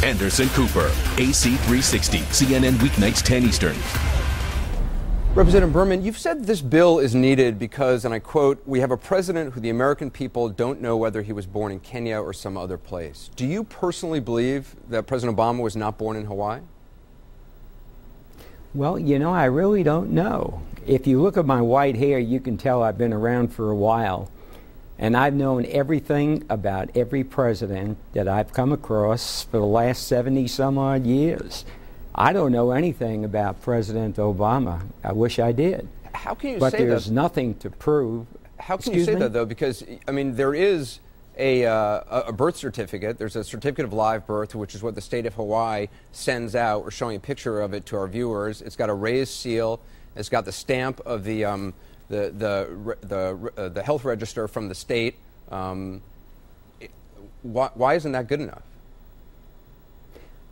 Anderson Cooper, AC 360, CNN weeknights 10 Eastern. Representative Berman, you've said this bill is needed because, and I quote, "We have a president who the American people don't know whether he was born in Kenya or some other place." Do you personally believe that President Obama was not born in Hawaii? Well, you know, I really don't know. If you look at my white hair, you can tell I've been around for a while. And I've known everything about every president that I've come across for the last 70 some odd years. I don't know anything about President Obama. I wish I did. How can you say that? But there's nothing to prove. How can you say that, though? Because, I mean, there is a birth certificate. There's a certificate of live birth, which is what the state of Hawaii sends out. We're showing a picture of it to our viewers. It's got a raised seal. It's got the stamp of the health register from the state. Why isn't that good enough?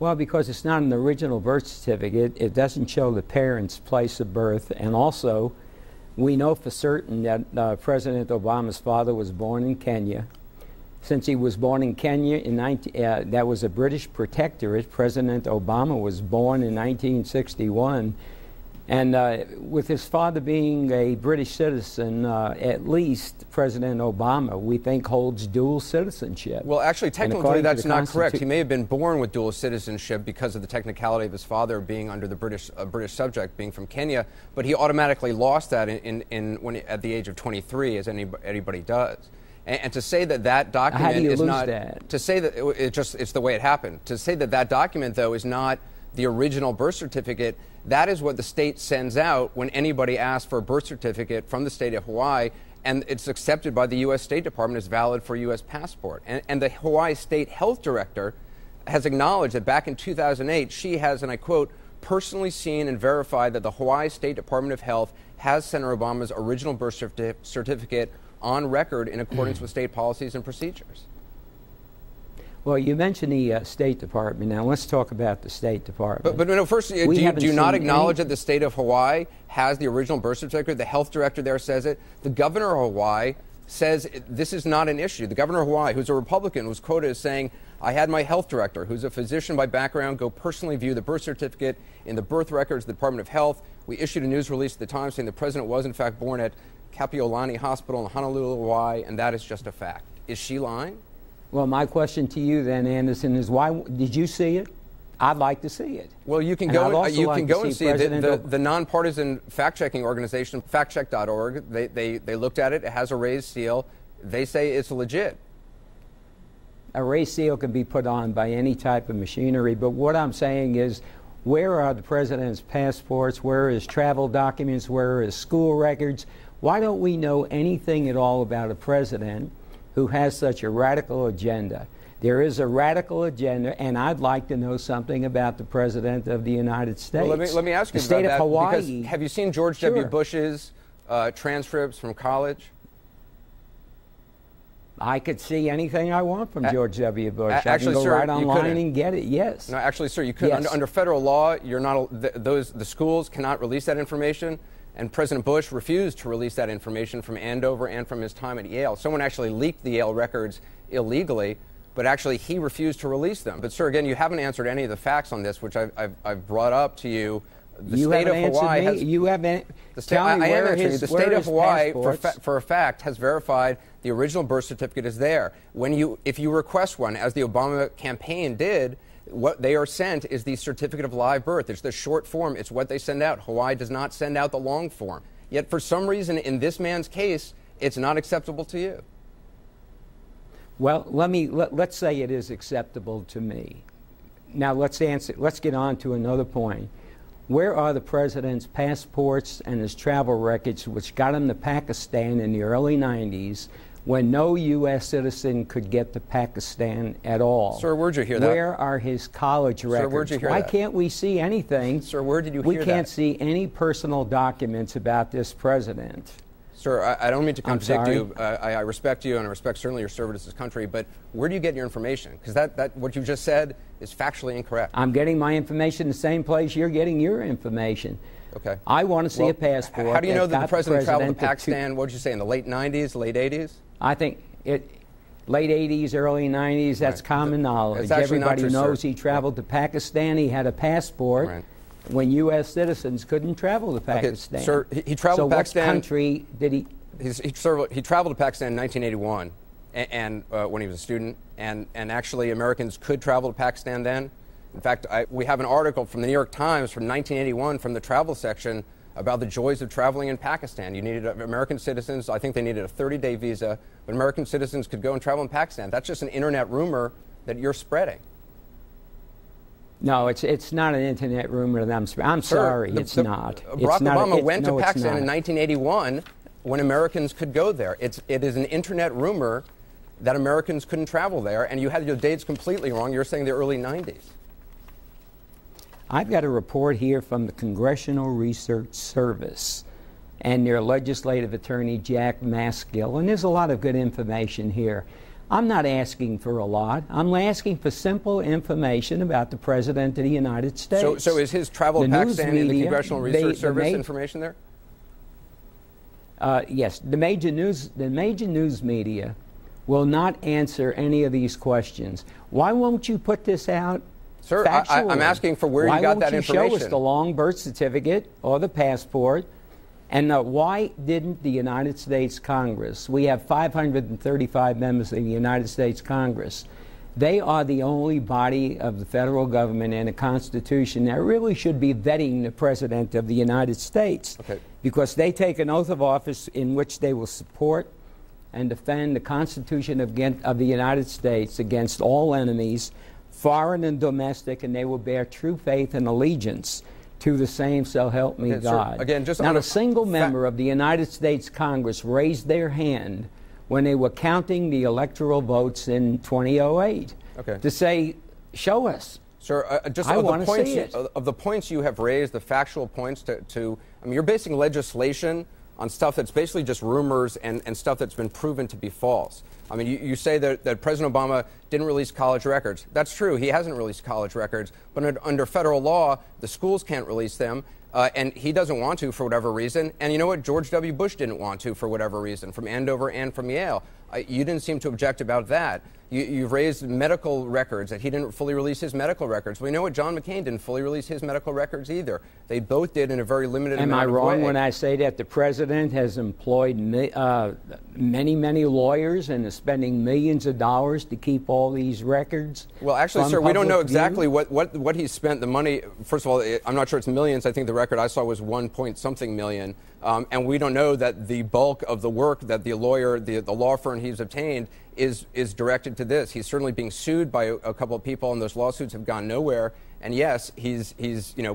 Well, because it's not an original birth certificate. It doesn't show the parent's place of birth. And also, we know for certain that President Obama's father was born in Kenya. Since he was born in Kenya, that was a British protectorate. President Obama was born in 1961. And with his father being a British citizen, at least President Obama, we think, holds dual citizenship. Well, actually, technically, that's not correct. He may have been born with dual citizenship because of the technicality of his father being under the British subject, being from Kenya, but he automatically lost that at the age of 23, as anybody does. And to say that that document is not, to say that it's the way it happened. To say that that document, though, is not the original birth certificate, that is what the state sends out when anybody asks for a birth certificate from the state of Hawaii, and it's accepted by the U.S. State Department as valid for a U.S. passport. And the Hawaii State Health Director has acknowledged that back in 2008, she has, and I quote, "personally seen and verified that the Hawaii State Department of Health has Senator Obama's original birth certificate on record in accordance with state policies and procedures." Well, you mentioned the State Department. Now, let's talk about the State Department. But no, first, do you not acknowledge that the state of Hawaii has the original birth certificate? The health director there says it. The governor of Hawaii says this is not an issue. The governor of Hawaii, who's a Republican, was quoted as saying, "I had my health director, who's a physician by background, go personally view the birth certificate in the birth records of the Department of Health. We issued a news release at the time saying the president was, in fact, born at Kapiolani Hospital in Honolulu, Hawaii, and that is just a fact." Is she lying? Well, my question to you then, Anderson, is why did you see it? I'd like to see it. Well, you can go and see it. The nonpartisan fact-checking organization, factcheck.org, they looked at it. It has a raised seal. They say it's legit. A raised seal can be put on by any type of machinery, but what I'm saying is, where are the president's passports? Where are his travel documents? Where are his school records? Why don't we know anything at all about a president who has such a radical agenda? There is a radical agenda, and I'd like to know something about the President of the United States. Well, let me ask you the state about of that, Hawaii. because have you seen George W. Bush's transcripts from college? I could see anything I want from George W. Bush. Actually, I can go sir, right online and get it. Yes. No, actually, sir, you could. Yes. Under federal law, you're not. The schools cannot release that information. And President Bush refused to release that information from Andover and from his time at Yale. Someone actually leaked the Yale records illegally, but actually he refused to release them. But, sir, again, you haven't answered any of the facts on this, which I've brought up to you. The state of Hawaii has. You haven't. The state of Hawaii, for a fact, has verified the original birth certificate is there. If you request one, as the Obama campaign did, what they are sent is the certificate of live birth. It's the short form. It's what they send out. Hawaii does not send out the long form. Yet, for some reason, in this man's case, it's not acceptable to you. Well, let's say it is acceptable to me. Now, let's get on to another point. Where are the president's passports and his travel records, which got him to Pakistan in the early 90s, when no U.S. citizen could get to Pakistan at all? Sir, where'd you hear that? Where are his college records? Sir, where'd you hear Why that? can't we see anything? Sir, where did you hear that? We can't see any personal documents about this president. Sir, I don't mean to contradict you. I respect you, and I respect certainly your service to this country, but where do you get your information? Because that what you just said is factually incorrect. I'm getting my information the same place you're getting your information. Okay. I want to see a passport. How do you know that the president traveled to Pakistan, what did you say, in the late 90s, late 80s? I think late 80s, early 90s. That's common knowledge. Everybody knows he traveled to Pakistan. He had a passport when U.S. citizens couldn't travel to Pakistan. Okay, sir, he traveled to Pakistan. So what country did he? He traveled to Pakistan in 1981, and when he was a student, and actually Americans could travel to Pakistan then. In fact, we have an article from the New York Times from 1981 from the travel section about the joys of traveling in Pakistan. You needed American citizens. I think they needed a 30-day visa, but American citizens could go and travel in Pakistan. That's just an internet rumor that you're spreading. No, it's not an internet rumor that I'm spreading. I'm sorry, it's not. Barack Obama went to Pakistan in 1981 when Americans could go there. It is an internet rumor that Americans couldn't travel there, and you had your dates completely wrong. You're saying the early 90s. I've got a report here from the Congressional Research Service and their legislative attorney, Jack Maskill, and there's a lot of good information here. I'm not asking for a lot. I'm asking for simple information about the President of the United States. So is his travel to Pakistan in the Congressional Research Service information there? Yes. The major news media will not answer any of these questions. Why won't you put this out? Sir, I'm asking for where you got that information. Why won't you show us the long birth certificate or the passport? And why didn't the United States Congress, we have 535 members of the United States Congress, they are the only body of the federal government and the Constitution that really should be vetting the President of the United States. Okay. Because they take an oath of office in which they will support and defend the Constitution of the United States against all enemies, foreign and domestic, and they will bear true faith and allegiance to the same, so help me God. Sir, again, just not a single member of the United States Congress raised their hand when they were counting the electoral votes in 2008 to say, show us. Sir, just I of want the points you have raised, the factual points I mean, you're basing legislation on stuff that's basically just rumors and stuff that's been proven to be false. I mean, you say that President Obama didn't release college records. That's true. He hasn't released college records. But under federal law, the schools can't release them. And he doesn't want to for whatever reason. And you know what? George W. Bush didn't want to for whatever reason, from Andover and from Yale. You didn't seem to object about that. You've raised medical records, that he didn't fully release his medical records. We know what John McCain didn't fully release his medical records either. They both did in a very limited amount of way. Am I wrong when I say that the President has employed many lawyers and is spending millions of dollars to keep all these records? Well, actually, sir, we don't know exactly what he spent the money. First of all, I'm not sure it's millions. I think the record I saw was 1 point something million. And we don't know that the bulk of the work that the lawyer, the law firm he's obtained is directed to this. He's certainly being sued by a couple of people, and those lawsuits have gone nowhere. And yes, he's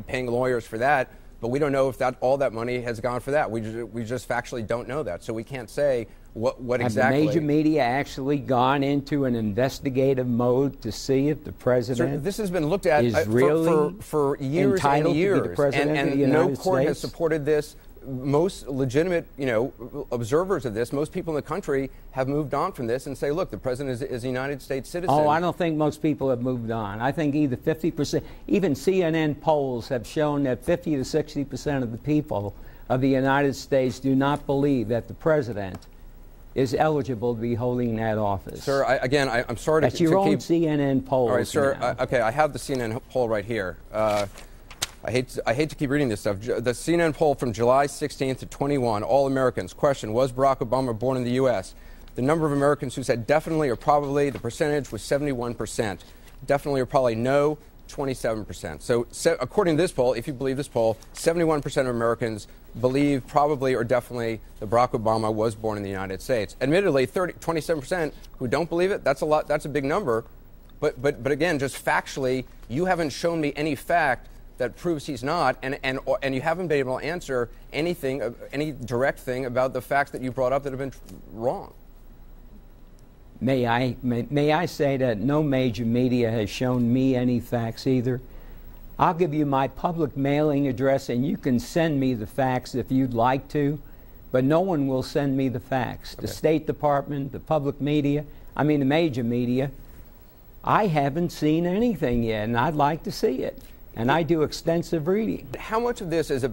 paying lawyers for that, but we don't know if all that money has gone for that. We just factually don't know that, so we can't say what exactly. Have the major media actually gone into an investigative mode to see if the President? Sir, this has been looked at really for years and years, to be the President of the United no court States? has supported this. Most legitimate, observers of this, most people in the country have moved on from this and say, look, the President is a United States citizen. Oh, I don't think most people have moved on. I think either 50%, even CNN polls have shown that 50 to 60% of the people of the United States do not believe that the President is eligible to be holding that office. Sir, I'm sorry That's your own CNN poll. All right, sir. Okay, I have the CNN poll right here. I hate to keep reading this stuff. The CNN poll from July 16th to 21, all Americans. Question, was Barack Obama born in the U.S.? The number of Americans who said definitely or probably, the percentage was 71%. Definitely or probably no, 27%. So according to this poll, if you believe this poll, 71% of Americans believe probably or definitely that Barack Obama was born in the United States. Admittedly, 27% who don't believe it, that's a lot. That's a big number. But again, just factually, you haven't shown me any fact that proves he's not, and you haven't been able to answer anything, any direct thing about the facts that you brought up that have been wrong. May I say that no major media has shown me any facts either? I'll give you my public mailing address, and you can send me the facts if you'd like to, but no one will send me the facts. Okay. The State Department, the public media, the major media, I haven't seen anything yet, and I'd like to see it. And I do extensive reading. How much of this is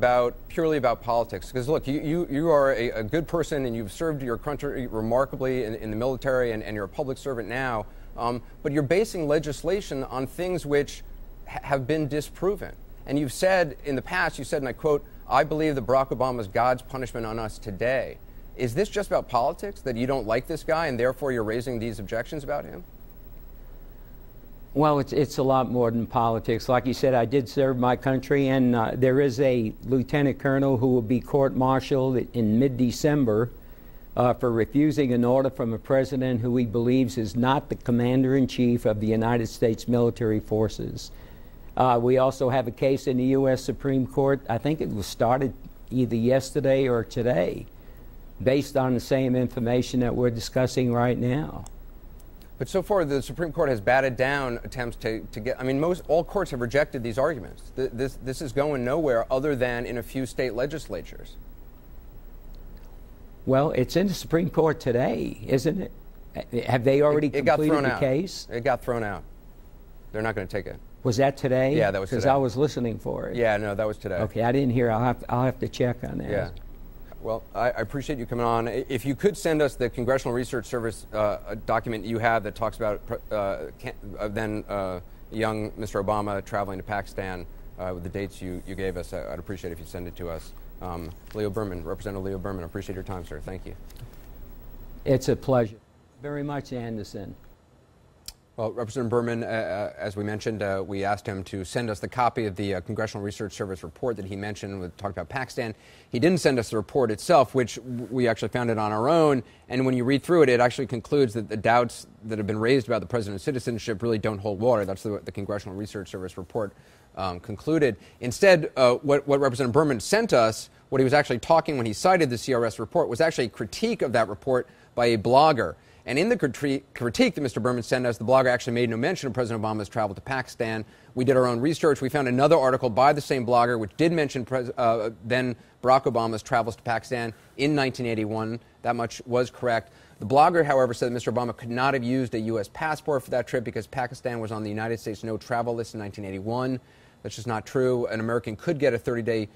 purely about politics? Because look, you are a good person and you've served your country remarkably in the military and you're a public servant now, but you're basing legislation on things which have been disproven. And you've said in the past, you said, and I quote, "I believe that Barack Obama is God's punishment on us today." Is this just about politics, that you don't like this guy and therefore you're raising these objections about him? Well, it's a lot more than politics. Like you said, I did serve my country, and there is a lieutenant colonel who will be court-martialed in mid-December for refusing an order from a president who he believes is not the commander-in-chief of the United States military forces. We also have a case in the U.S. Supreme Court. I think it was started either yesterday or today, based on the same information that we're discussing right now. But so far, the Supreme Court has batted down attempts to get. I mean, all courts have rejected these arguments. This is going nowhere other than in a few state legislatures. Well, it's in the Supreme Court today, isn't it? Have they already completed the case? It got thrown out. They're not going to take it. Was that today? Yeah, that was today. Because I was listening for it. Yeah, no, that was today. Okay, I didn't hear. I'll have to check on that. Yeah. Well, I appreciate you coming on. If you could send us the Congressional Research Service document you have that talks about then young Mr. Obama traveling to Pakistan with the dates you gave us, I'd appreciate it if you send it to us. Leo Berman, Representative Leo Berman, I appreciate your time, sir. Thank you. It's a pleasure. Very much, Anderson. Well, Representative Berman, as we mentioned, we asked him to send us the copy of the Congressional Research Service report that he mentioned. We talked about Pakistan. He didn't send us the report itself, which we actually found it on our own. And when you read through it, it actually concludes that the doubts that have been raised about the president's citizenship really don't hold water. That's what the Congressional Research Service report concluded. Instead, what Representative Berman sent us, what he was actually talking when he cited the CRS report, was actually a critique of that report by a blogger. And in the critique that Mr. Berman sent us, the blogger actually made no mention of President Obama's travel to Pakistan. We did our own research. We found another article by the same blogger which did mention then Barack Obama's travels to Pakistan in 1981. That much was correct. The blogger, however, said that Mr. Obama could not have used a U.S. passport for that trip because Pakistan was on the United States no-travel list in 1981. That's just not true. An American could get a 30-day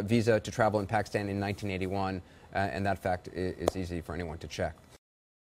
visa to travel in Pakistan in 1981, and that fact is easy for anyone to check.